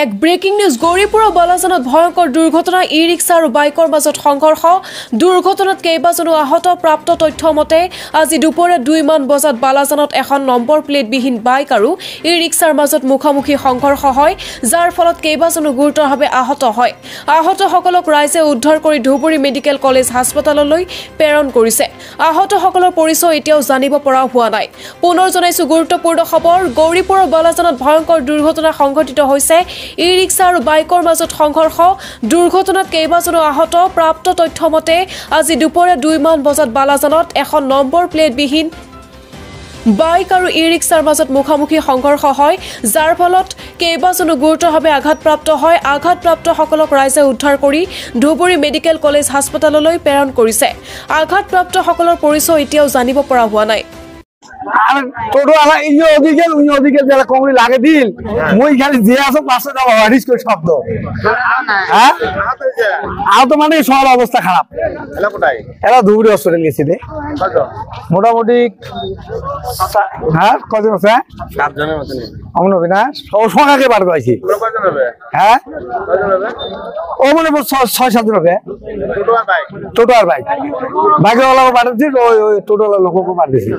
এক breaking news গৌৰীপুৰৰ বালাজানত ভয়ংকৰ দুৰ্ঘটনা ই ৰিক্সা আৰু বাইকৰ মাজত সংঘৰ্ষ দুৰ্ঘটনাত কেইবাজনো আহত প্ৰাপ্ত তথ্য মতে আজি দুপৰীয়া 2 মান বজাত বালাজানত এখন নম্বৰ প্লেটবিহীন বাইক আৰু ই ৰিক্সাৰ মাজত মুখামুখি সংঘৰ্ষ হয় যাৰ ফলত কেইবাজনো গুৰুতৰভাৱে আহত হয় আহতসকলক ৰাইজে উদ্ধাৰ কৰি ধুবুৰী মেডিকেল কলেজ হাস্পতাললৈ প্ৰেৰণ কৰিছে আহতসকলৰ পৰিচয় এতিয়াও জানিব পৰা হোৱা নাই পুনৰ জনাইছো গুৰুত্বপূৰ্ণ খবৰ গৌৰীপুৰৰ বালাজানত ভয়ংকৰ দুৰ্ঘটনা সংঘটিত হৈছে ই ৰিক্সা আৰু বাইকৰ মাজত সংঘৰ্ষ দুৰ্ঘটনাত কেইবাজনো আহত প্ৰাপ্ত তথ্য মতে আজি দুপৰীয়া 2 মান বজাত বালাজানত এখন নম্বৰ প্লেটবিহীন বাইক আৰু ই ৰিক্সাৰ মাজত মুখামুখি সংঘৰ্ষ হয় যাৰ ফলত কেইবাজনো গুৰুতৰভাৱে আঘাতপ্ৰাপ্ত হয় আঘাতপ্ৰাপ্তসকলক ৰাইজে উদ্ধাৰ কৰি ধুবুৰী মেডিকেল কলেজ হাস্পতাললৈ প্ৰেৰণ কৰিছে আঘাতপ্ৰাপ্তসকলৰ পৰিচয় এতিয়াও জানিব পৰা হোৱা নাই টোটো আলা ইঞ্জিন যারা কংগ্রেস লাগে দিল মই খালি যে আসো পাশে দাও হারিস করে শব্দ হ্যাঁ আহত মানে সব অবস্থা খারাপ এলা কোথায় এলা ধুবুরি হসপিটাল গেছি রে মোটামুটি হ্যাঁ কজন আছে 7 জনের মত নেই আমন হবে না সংখ্যাকে বার কইছি কজন হবে হ্যাঁ কজন হবে ও মানে 6-7 জন হবে টোটো আর বাইক বাইকে ওলা বাড়াচ্ছি ওই টোটো ওলা লোককে বাড়াচ্ছি